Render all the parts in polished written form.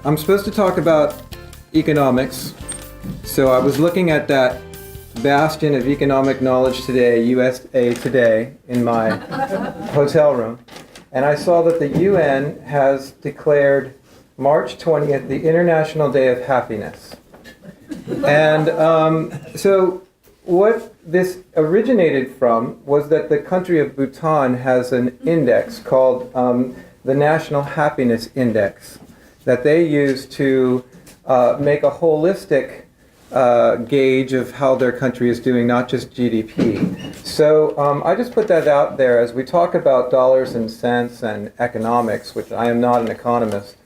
I'm supposed to talk about economics, so I was looking at that bastion of economic knowledge today, USA Today, in my hotel room, and I saw that the UN has declared March 20th the International Day of Happiness. And so what this originated from was that the country of Bhutan has an index called the National Happiness Index that they use to make a holistic gauge of how their country is doing, not just GDP. So I just put that out there as we talk about dollars and cents and economics, which I am not an economist.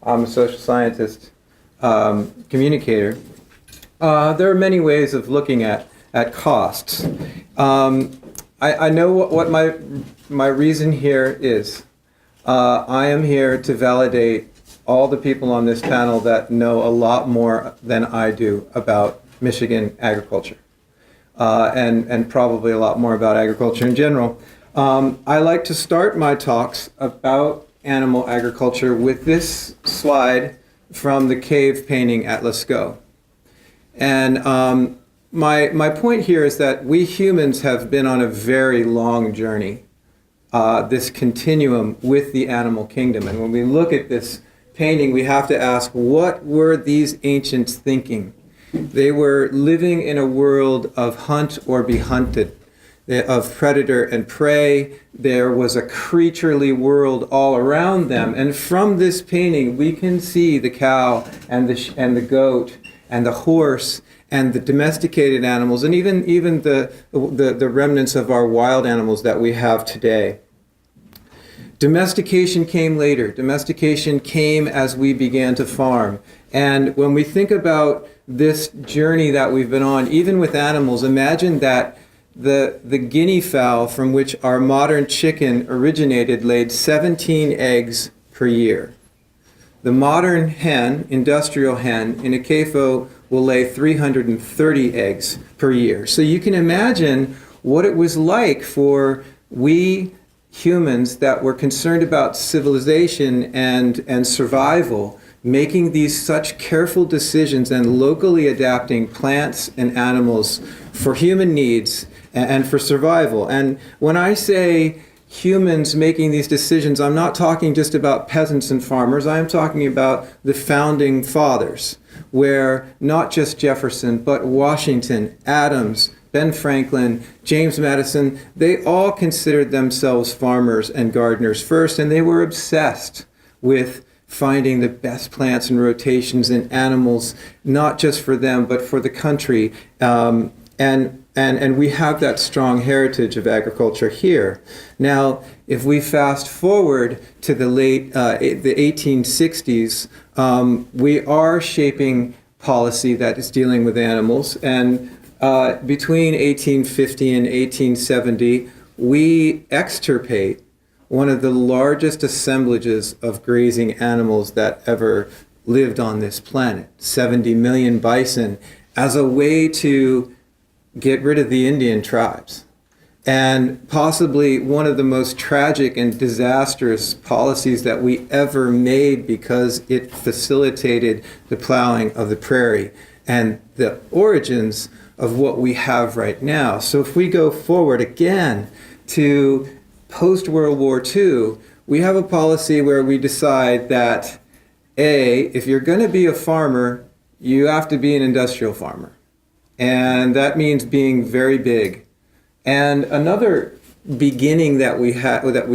I'm a social scientist communicator. There are many ways of looking at costs. I know what my reason here is. I am here to validate all the people on this panel that know a lot more than I do about Michigan agriculture, and probably a lot more about agriculture in general. I like to start my talks about animal agriculture with this slide from the cave painting at Lascaux. And my point here is that we humans have been on a very long journey, this continuum with the animal kingdom. And when we look at this painting, we have to ask, what were these ancients thinking? They were living in a world of hunt or be hunted, of predator and prey. There was a creaturely world all around them. And from this painting, we can see the cow and the goat and the horse and the domesticated animals, and even the remnants of our wild animals that we have today. Domestication came later. Domestication came as we began to farm. And when we think about this journey that we've been on, even with animals, imagine that the guinea fowl from which our modern chicken originated laid 17 eggs per year. The modern hen, industrial hen, in a CAFO will lay 330 eggs per year. So you can imagine what it was like for we humans that were concerned about civilization and survival, making these such careful decisions and locally adapting plants and animals for human needs and for survival. And when I say humans making these decisions, I'm not talking just about peasants and farmers. I am talking about the founding fathers, where not just Jefferson, but Washington, Adams, Ben Franklin, James Madison, they all considered themselves farmers and gardeners first, and they were obsessed with finding the best plants and rotations and animals, not just for them, but for the country. And we have that strong heritage of agriculture here. Now, if we fast forward to the the 1860s, we are shaping policy that is dealing with animals. And between 1850 and 1870, we extirpate one of the largest assemblages of grazing animals that ever lived on this planet, 70 million bison, as a way to get rid of the Indian tribes. And possibly one of the most tragic and disastrous policies that we ever made, because it facilitated the plowing of the prairie and the origins of what we have right now. So if we go forward again to post-World War II, we have a policy where we decide that, if you're going to be a farmer, you have to be an industrial farmer. And that means being very big. And another beginning that we had, that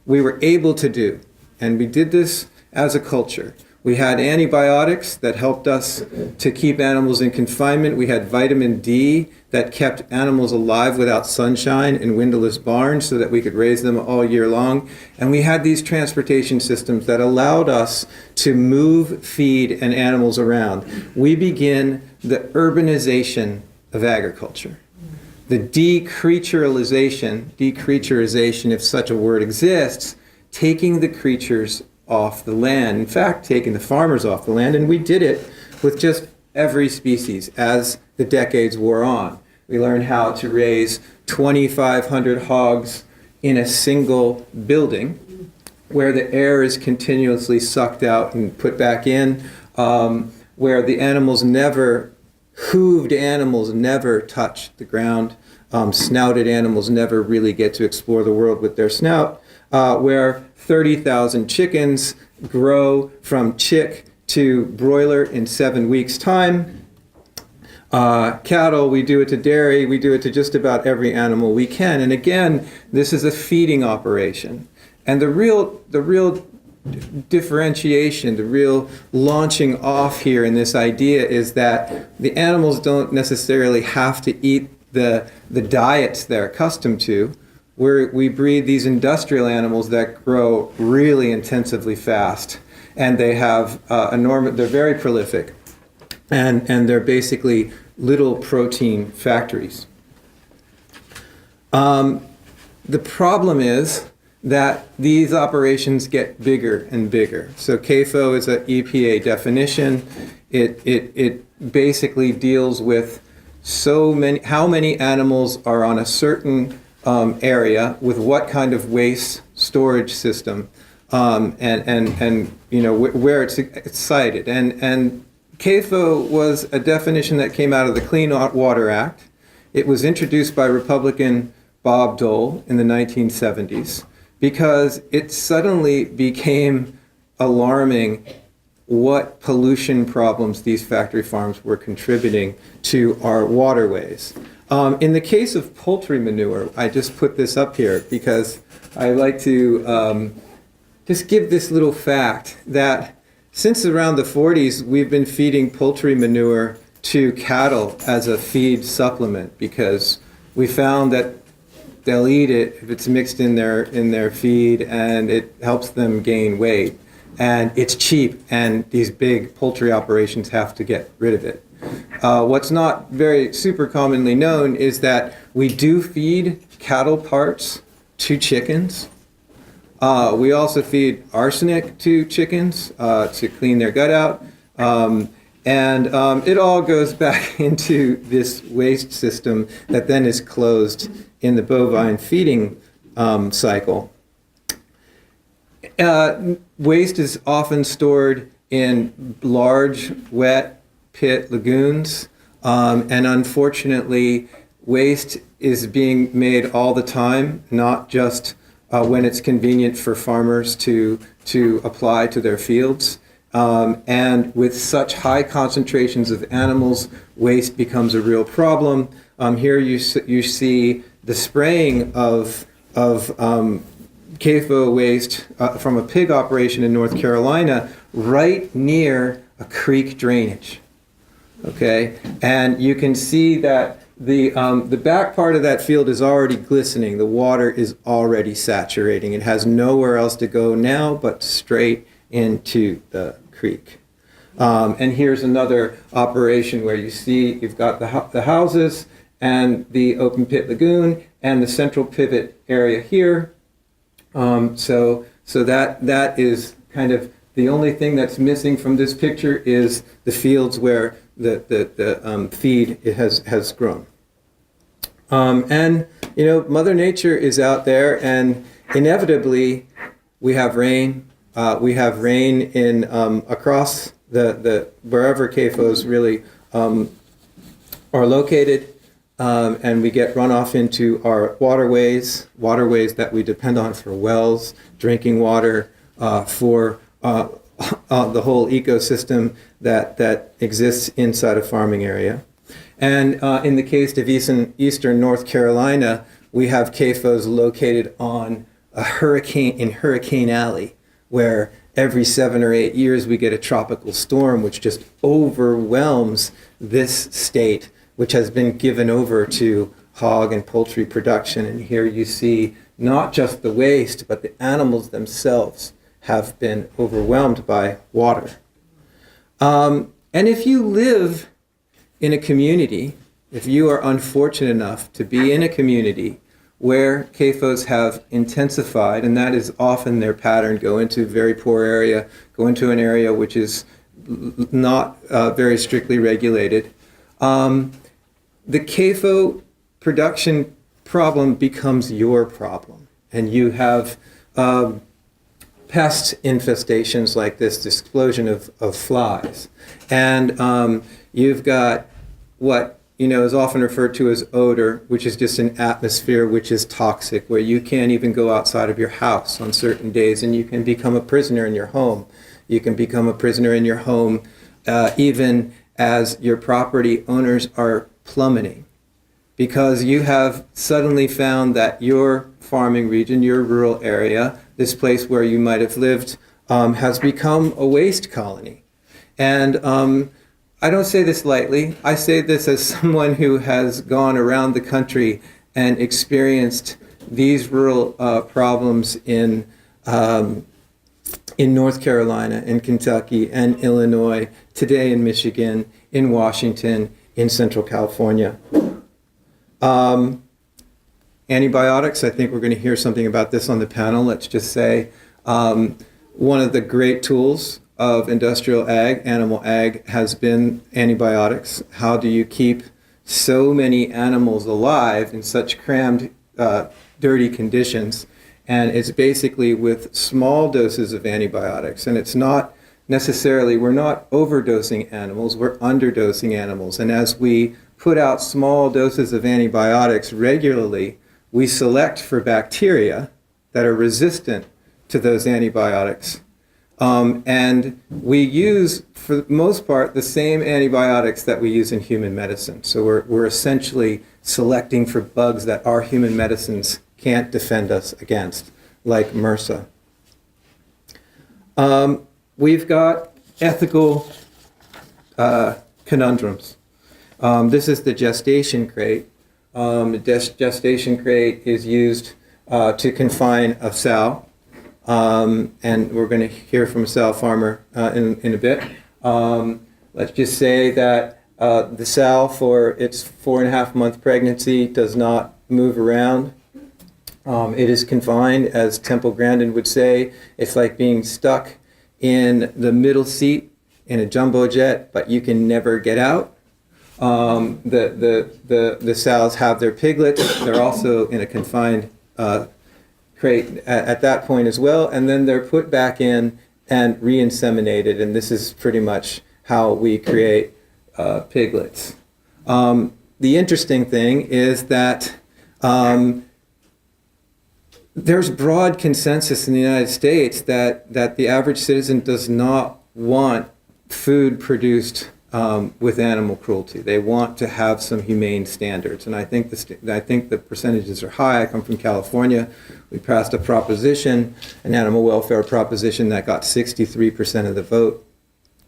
we were able to do, and we did this as a culture. We had antibiotics that helped us to keep animals in confinement. We had vitamin D that kept animals alive without sunshine in windowless barns so that we could raise them all year long. And we had these transportation systems that allowed us to move, feed, and animals around. We begin the urbanization of agriculture. The decreaturization, if such a word exists, taking the creatures off the land. In fact, taking the farmers off the land, and we did it with just every species as the decades wore on. We learned how to raise 2,500 hogs in a single building, where the air is continuously sucked out and put back in, where the hooved animals never touch the ground, snouted animals never really get to explore the world with their snout, where 30,000 chickens grow from chick to broiler in 7 weeks' time. Cattle, we do it to dairy, we do it to just about every animal we can. And again, this is a feeding operation. And the real differentiation, the real launching off here in this idea is that the animals don't necessarily have to eat the diets they're accustomed to. We breed these industrial animals that grow really intensively fast, and they have they're very prolific, and they're basically little protein factories. The problem is that these operations get bigger and bigger. So CAFO is an EPA definition. It basically deals with how many animals are on a certain area with what kind of waste storage system, and where it's cited. And CAFO was a definition that came out of the Clean Water Act. It was introduced by Republican Bob Dole in the 1970s because it suddenly became alarming what pollution problems these factory farms were contributing to our waterways. In the case of poultry manure, I just put this up here because I like to just give this little fact that since around the 40s, we've been feeding poultry manure to cattle as a feed supplement because we found that they'll eat it if it's mixed in their feed, and it helps them gain weight. And it's cheap, and these big poultry operations have to get rid of it. What's not very super commonly known is that we do feed cattle parts to chickens. We also feed arsenic to chickens to clean their gut out. And it all goes back into this waste system that then is closed in the bovine feeding cycle. Waste is often stored in large, wet pit lagoons, and unfortunately, waste is being made all the time, not just when it's convenient for farmers to apply to their fields. And with such high concentrations of animals, waste becomes a real problem. Here you see the spraying of CAFO waste from a pig operation in North Carolina right near a creek drainage. Okay, and you can see that the back part of that field is already glistening. The water is already saturating. It has nowhere else to go now but straight into the creek. And here's another operation where you see you've got the houses and the open pit lagoon and the central pivot area here. So that is kind of the only thing that's missing from this picture is the fields where the feed has grown. And Mother Nature is out there, and inevitably we have rain. We have rain in across the wherever CAFOs really are located, and we get runoff into our waterways that we depend on for wells, drinking water, for the whole ecosystem that exists inside a farming area. And in the case of eastern North Carolina, we have CAFOs located on in Hurricane Alley, where every 7 or 8 years we get a tropical storm which just overwhelms this state, which has been given over to hog and poultry production. And here you see not just the waste, but the animals themselves have been overwhelmed by water. And if you live in a community, if you are unfortunate enough to be in a community where CAFOs have intensified, and that is often their pattern, go into a very poor area, go into an area which is not very strictly regulated, the CAFO production problem becomes your problem. And you have pest infestations like this explosion of flies. And you've got what is often referred to as odor, which is just an atmosphere which is toxic, where you can't even go outside of your house on certain days, and you can become a prisoner in your home. You can become a prisoner in your home even as your property owners are plummeting, because you have suddenly found that your farming region, your rural area, this place where you might have lived, has become a waste colony. And I don't say this lightly. I say this as someone who has gone around the country and experienced these rural problems in North Carolina, in Kentucky, and Illinois, today in Michigan, in Washington, in Central California. Antibiotics, I think we're going to hear something about this on the panel. Let's just say one of the great tools of industrial ag, animal ag, has been antibiotics. How do you keep so many animals alive in such crammed, dirty conditions? And it's basically with small doses of antibiotics. And it's not necessarily, we're not overdosing animals, we're underdosing animals. And as we put out small doses of antibiotics regularly, we select for bacteria that are resistant to those antibiotics. And we use, for the most part, the same antibiotics that we use in human medicine. So we're essentially selecting for bugs that our human medicines can't defend us against, like MRSA. We've got ethical conundrums. This is the gestation crate. The gestation crate is used to confine a sow. And we're going to hear from a sow farmer in a bit. Let's just say that the sow, for its 4.5-month pregnancy, does not move around. It is confined, as Temple Grandin would say. It's like being stuck in the middle seat in a jumbo jet, but you can never get out. The sows have their piglets. They're also in a confined crate at that point as well, and then they're put back in and re-inseminated, and this is pretty much how we create piglets. The interesting thing is that there's broad consensus in the United States that the average citizen does not want food produced with animal cruelty. They want to have some humane standards, and I think the percentages are high. I come from California. We passed a proposition, an animal welfare proposition, that got 63% of the vote.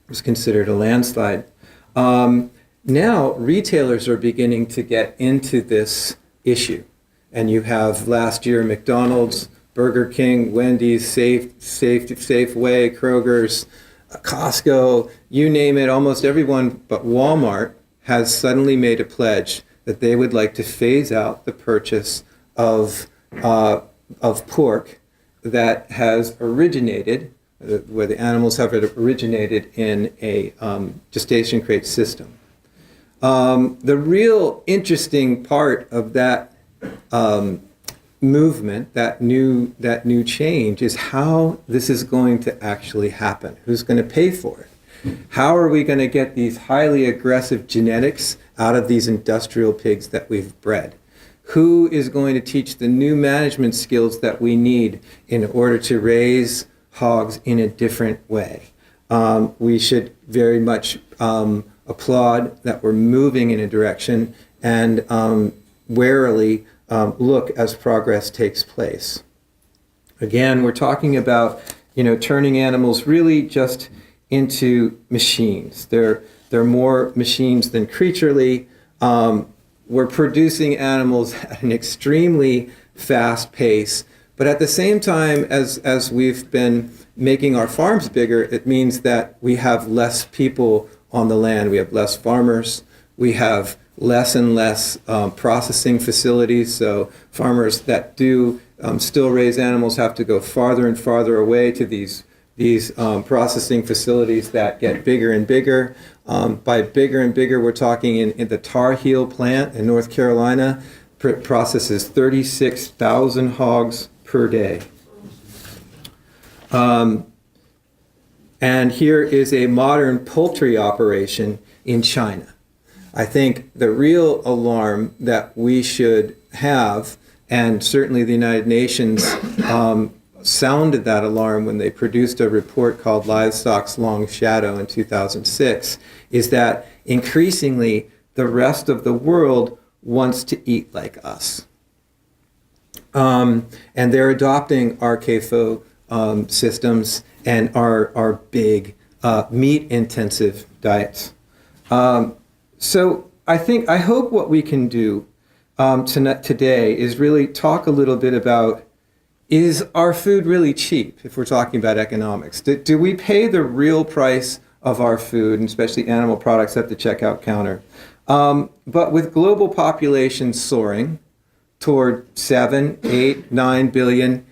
It was considered a landslide. Now retailers are beginning to get into this issue, and you have last year McDonald's, Burger King, Wendy's, Safeway, Kroger's, Costco, you name it, almost everyone but Walmart has suddenly made a pledge that they would like to phase out the purchase of pork that has originated, where the animals have originated in a gestation crate system. The real interesting part of that movement, that new change, is how this is going to actually happen. Who's going to pay for it? How are we going to get these highly aggressive genetics out of these industrial pigs that we've bred? Who is going to teach the new management skills that we need in order to raise hogs in a different way? We should very much applaud that we're moving in a direction, and warily look as progress takes place. Again, we're talking about, turning animals really just into machines. They're more machines than creaturely. We're producing animals at an extremely fast pace, but at the same time as we've been making our farms bigger, it means that we have less people on the land. We have less farmers. We have less and less processing facilities. So farmers that do still raise animals have to go farther and farther away to these processing facilities that get bigger and bigger. By bigger and bigger, we're talking in the Tar Heel plant in North Carolina, processes 36,000 hogs per day. And here is a modern poultry operation in China. I think the real alarm that we should have, and certainly the United Nations sounded that alarm when they produced a report called Livestock's Long Shadow in 2006, is that increasingly the rest of the world wants to eat like us. And they're adopting our CAFO systems and our big meat-intensive diets. So I hope what we can do today is really talk a little bit about, is our food really cheap if we're talking about economics? Do we pay the real price of our food, and especially animal products, at the checkout counter? But with global population soaring toward 7, 8, 9 billion,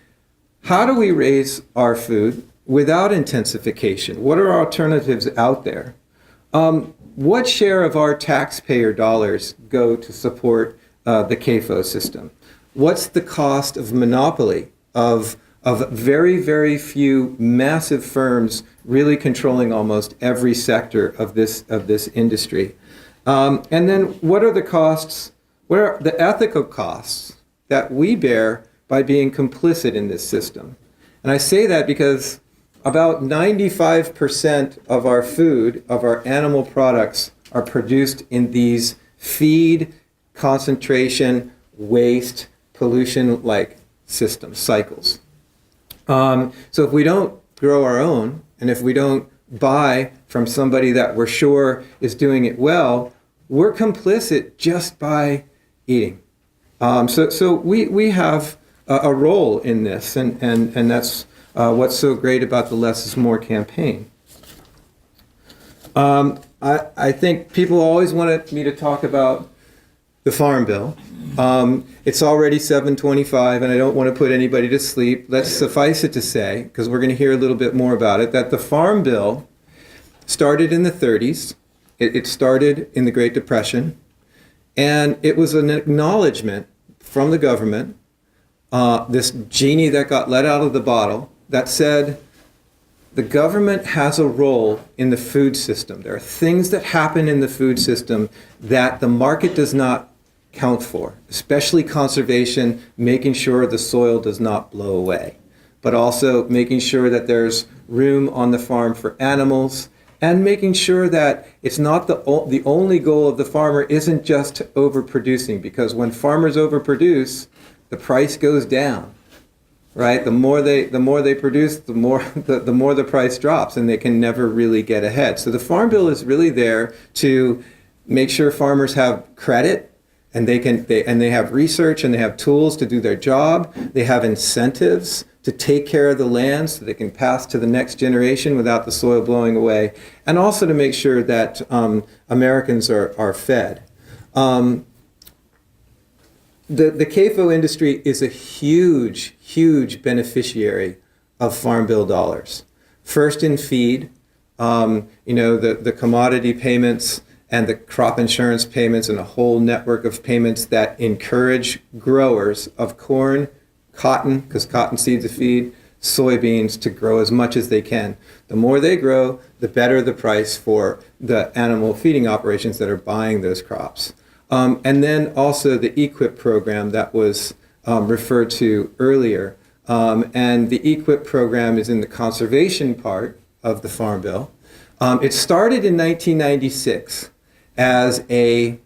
how do we raise our food without intensification? What are alternatives out there? What share of our taxpayer dollars go to support the CAFO system? What's the cost of monopoly of very, very few massive firms really controlling almost every sector of this industry? And then what are the costs, what are the ethical costs that we bear by being complicit in this system? And I say that because about 95% of our food, of our animal products, are produced in these feed, concentration, waste, pollution-like systems, cycles. So if we don't grow our own, and if we don't buy from somebody that we're sure is doing it well, we're complicit just by eating. So we have a role in this, and that's what's so great about the Less is More campaign. I think people always wanted me to talk about the Farm Bill. It's already 7:25, and I don't want to put anybody to sleep. Let's suffice it to say, because we're going to hear a little bit more about it, that the Farm Bill started in the 30s. It started in the Great Depression, and it was an acknowledgement from the government, this genie that got let out of the bottle, that said, the government has a role in the food system. There are things that happen in the food system that the market does not count for, especially conservation, making sure the soil does not blow away, but also making sure that there's room on the farm for animals, and making sure that it's not the only goal of the farmer isn't just overproducing, because when farmers overproduce, the price goes down. Right, the more they produce, the more the price drops, and they can never really get ahead. So the Farm Bill is really there to make sure farmers have credit, and they have research, and they have tools to do their job. They have incentives to take care of the land so they can pass to the next generation without the soil blowing away, and also to make sure that Americans are fed. The CAFO industry is a huge, huge beneficiary of Farm Bill dollars. First in feed, the commodity payments and the crop insurance payments and a whole network of payments that encourage growers of corn, cotton, because cotton seeds a feed, soybeans, to grow as much as they can. The more they grow, the better the price for the animal feeding operations that are buying those crops. And then also the EQIP program that was referred to earlier. And the EQIP program is in the conservation part of the Farm Bill. It started in 1996 as a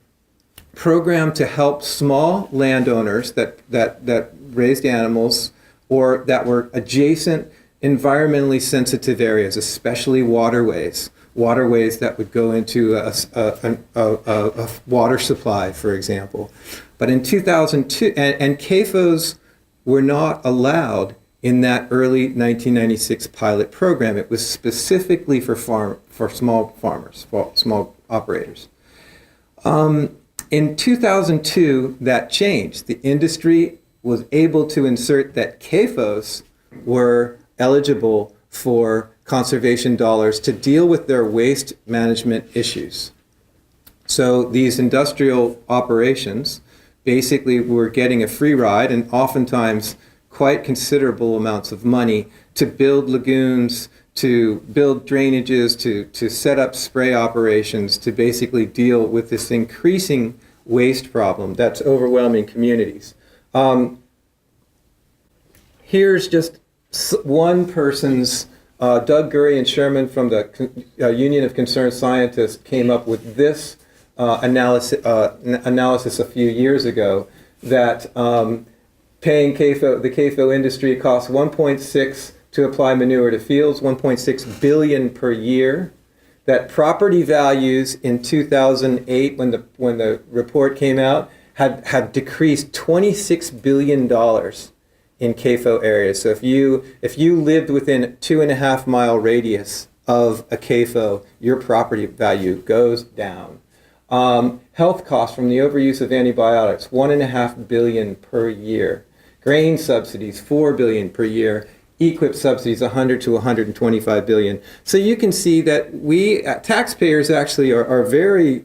program to help small landowners that raised animals or that were adjacent environmentally sensitive areas, especially waterways that would go into a water supply, for example. But in 2002, and CAFOs were not allowed in that early 1996 pilot program. It was specifically for small farmers, for small operators. In 2002, that changed. The industry was able to insert that CAFOs were eligible for conservation dollars to deal with their waste management issues. So these industrial operations basically were getting a free ride, and oftentimes quite considerable amounts of money to build lagoons, to build drainages, to set up spray operations, to basically deal with this increasing waste problem that's overwhelming communities. Here's just one person's, Doug Gurry and Sherman from the Union of Concerned Scientists came up with this analysis a few years ago that paying the CAFO industry costs 1.6 to apply manure to fields, 1.6 billion per year. That property values in 2008, when the report came out, had decreased $26 billion in CAFO areas. So if you lived within a 2.5 mile radius of a CAFO, your property value goes down. Health costs from the overuse of antibiotics, $1.5 billion per year. Grain subsidies, $4 billion per year. EQIP subsidies, 100 to 125 billion. So you can see that we taxpayers actually are very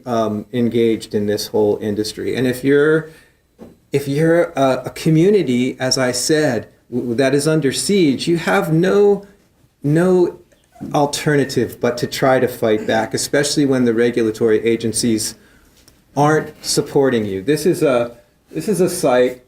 engaged in this whole industry. And if you're a community, as I said, that is under siege, you have no alternative but to try to fight back, especially when the regulatory agencies aren't supporting you. This is a site.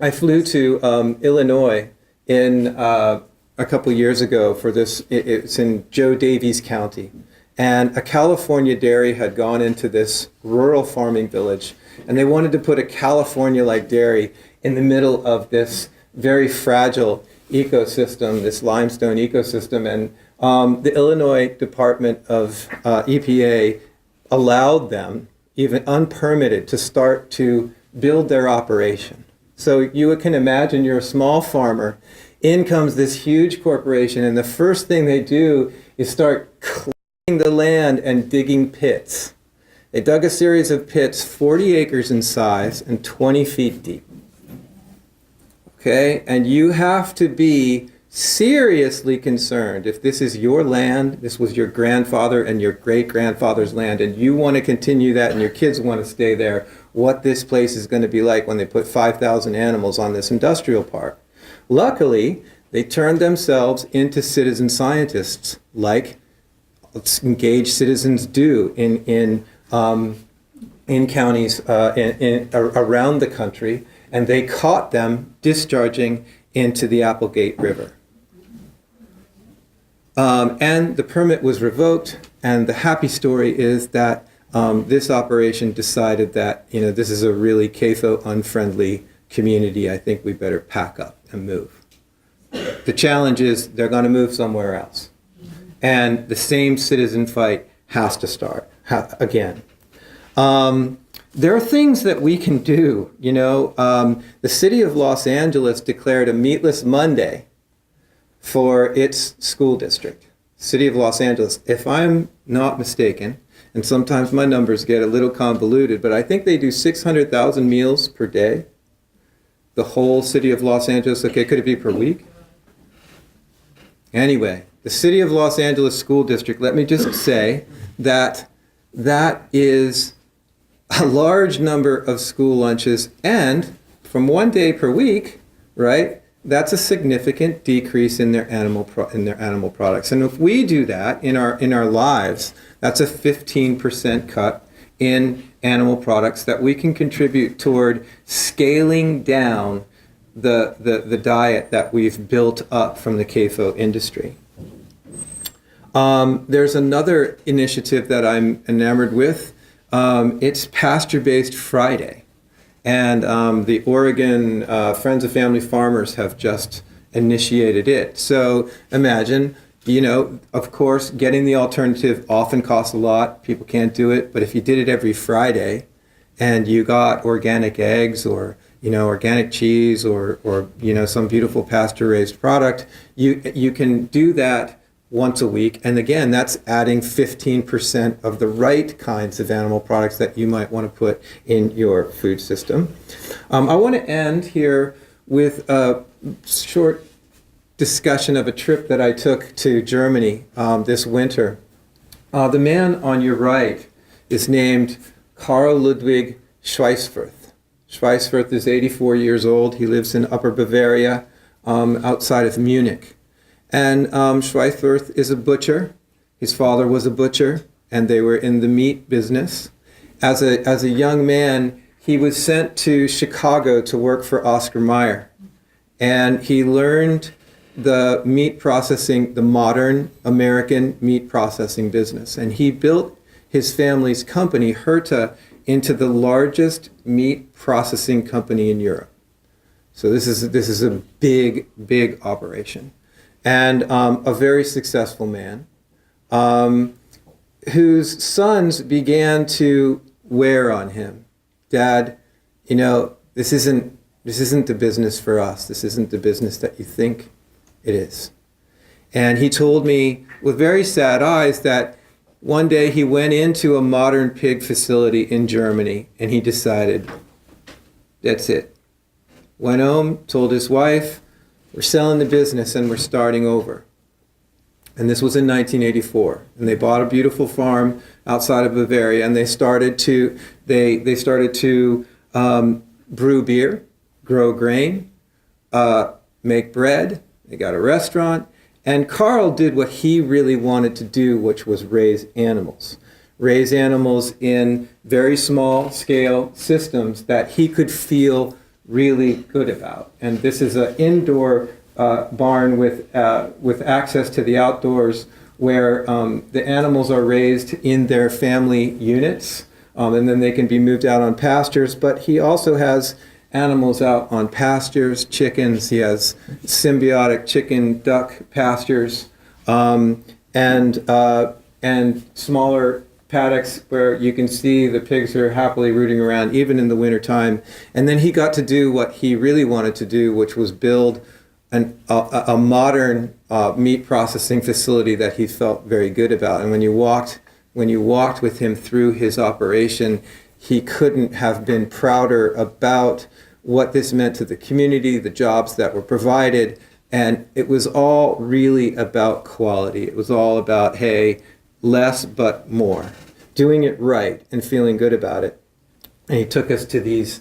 I flew to Illinois in a couple years ago for this. It's in Joe Daviess County, and a California dairy had gone into this rural farming village, and they wanted to put a California-like dairy in the middle of this very fragile ecosystem, this limestone ecosystem, and the Illinois Department of EPA allowed them, even unpermitted, to start to build their operation. So you can imagine you're a small farmer, in comes this huge corporation, and the first thing they do is start clearing the land and digging pits. They dug a series of pits 40 acres in size and 20 feet deep. Okay, and you have to be seriously concerned if this is your land, this was your grandfather and your great-grandfather's land, and you want to continue that and your kids want to stay there, what this place is going to be like when they put 5,000 animals on this industrial park. Luckily, they turned themselves into citizen scientists, like engaged citizens do in counties around the country, and they caught them discharging into the Applegate River. And the permit was revoked, and the happy story is that this operation decided that, this is a really CAFO unfriendly community. I think we better pack up and move. The challenge is they're going to move somewhere else. And the same citizen fight has to start again. There are things that we can do. The city of Los Angeles declared a Meatless Monday for its school district. City of Los Angeles, if I'm not mistaken, and sometimes my numbers get a little convoluted, but I think they do 600,000 meals per day. The whole city of Los Angeles. Okay, could it be per week? Anyway, the city of Los Angeles School District, let me just say that is a large number of school lunches, and from 1 day per week, right? That's a significant decrease in their animal products. And if we do that in our lives, that's a 15% cut in animal products that we can contribute toward scaling down the diet that we've built up from the CAFO industry. There's another initiative that I'm enamored with. It's Pasture-Based Friday. And the Oregon Friends of Family Farmers have just initiated it. So imagine, of course, getting the alternative often costs a lot. People can't do it. But if you did it every Friday and you got organic eggs or, organic cheese or some beautiful pasture-raised product, you can do that once a week. And again, that's adding 15% of the right kinds of animal products that you might want to put in your food system. I want to end here with a short discussion of a trip that I took to Germany this winter. The man on your right is named Karl Ludwig Schweisfurth. Schweisfurth is 84 years old. He lives in Upper Bavaria. outside of Munich. And Schweifwerth is a butcher. His father was a butcher, and they were in the meat business. As a young man, he was sent to Chicago to work for Oscar Mayer. And he learned the meat processing, the modern American meat processing business. And he built his family's company, Herta, into the largest meat processing company in Europe. So this is a big, big operation. And a very successful man, whose sons began to wear on him. Dad, you know, this isn't the business for us. This isn't the business that you think it is. And he told me with very sad eyes that one day he went into a modern pig facility in Germany and he decided, that's it. Went home, told his wife, we're selling the business and we're starting over. And this was in 1984. And they bought a beautiful farm outside of Bavaria, and they started to brew beer, grow grain, make bread. They got a restaurant. And Carl did what he really wanted to do, which was raise animals. Raise animals in very small scale systems that he could feel really good about. And this is an indoor barn with access to the outdoors, where the animals are raised in their family units, and then they can be moved out on pastures. But he also has animals out on pastures, chickens. He has symbiotic chicken duck pastures, and smaller paddocks where you can see the pigs are happily rooting around even in the wintertime. And then he got to do what he really wanted to do, which was build a modern meat processing facility that he felt very good about. And when you walked with him through his operation, he couldn't have been prouder about what this meant to the community, the jobs that were provided. And it was all really about quality. It was all about, hey, less but more, doing it right and feeling good about it. And he took us to these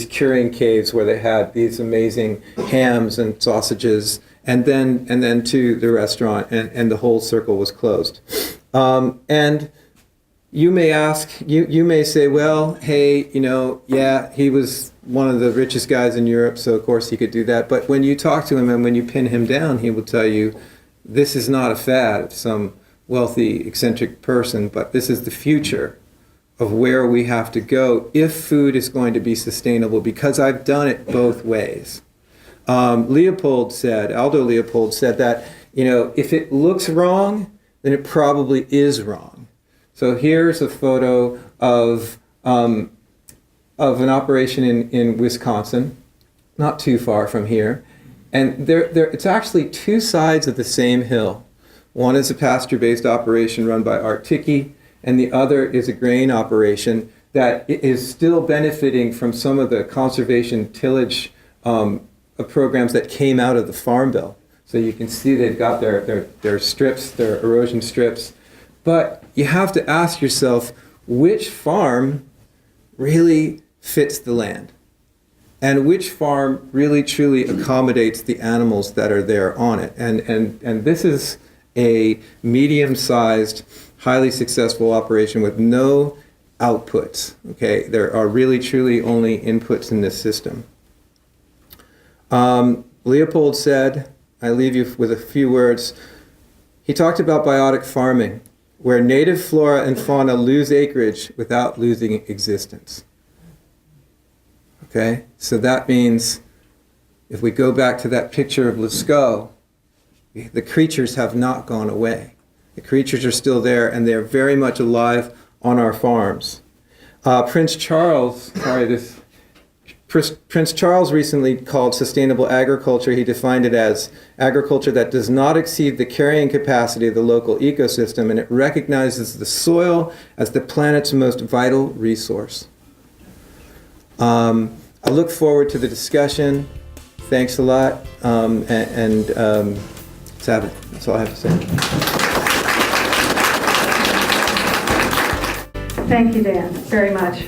curing caves where they had these amazing hams and sausages, and then to the restaurant, and the whole circle was closed. And you may ask, you may say, well, hey, you know, yeah, he was one of the richest guys in Europe, so of course he could do that. But when you talk to him and when you pin him down, he will tell you, this is not a fad of some wealthy, eccentric person, but this is the future of where we have to go if food is going to be sustainable, because I've done it both ways. Aldo Leopold said that, you know, if it looks wrong, then it probably is wrong. So here's a photo of an operation in Wisconsin, not too far from here. And it's actually two sides of the same hill. One is a pasture-based operation run by Art Ticky, and the other is a grain operation that is still benefiting from some of the conservation tillage programs that came out of the Farm Bill. So you can see they've got their strips, their erosion strips. But you have to ask yourself, which farm really fits the land? And which farm really truly accommodates the animals that are there on it? And this is a medium-sized, highly successful operation with no outputs. Okay, there are really truly only inputs in this system. Leopold said, I leave you with a few words. He talked about biotic farming, where native flora and fauna lose acreage without losing existence. Okay, so that means if we go back to that picture of Lascaux, the creatures have not gone away. The creatures are still there, and they're very much alive on our farms. Prince Charles recently called sustainable agriculture, he defined it as agriculture that does not exceed the carrying capacity of the local ecosystem, and it recognizes the soil as the planet's most vital resource. I look forward to the discussion. Thanks a lot, and Sabbath. That's all I have to say. Thank you, Dan, very much.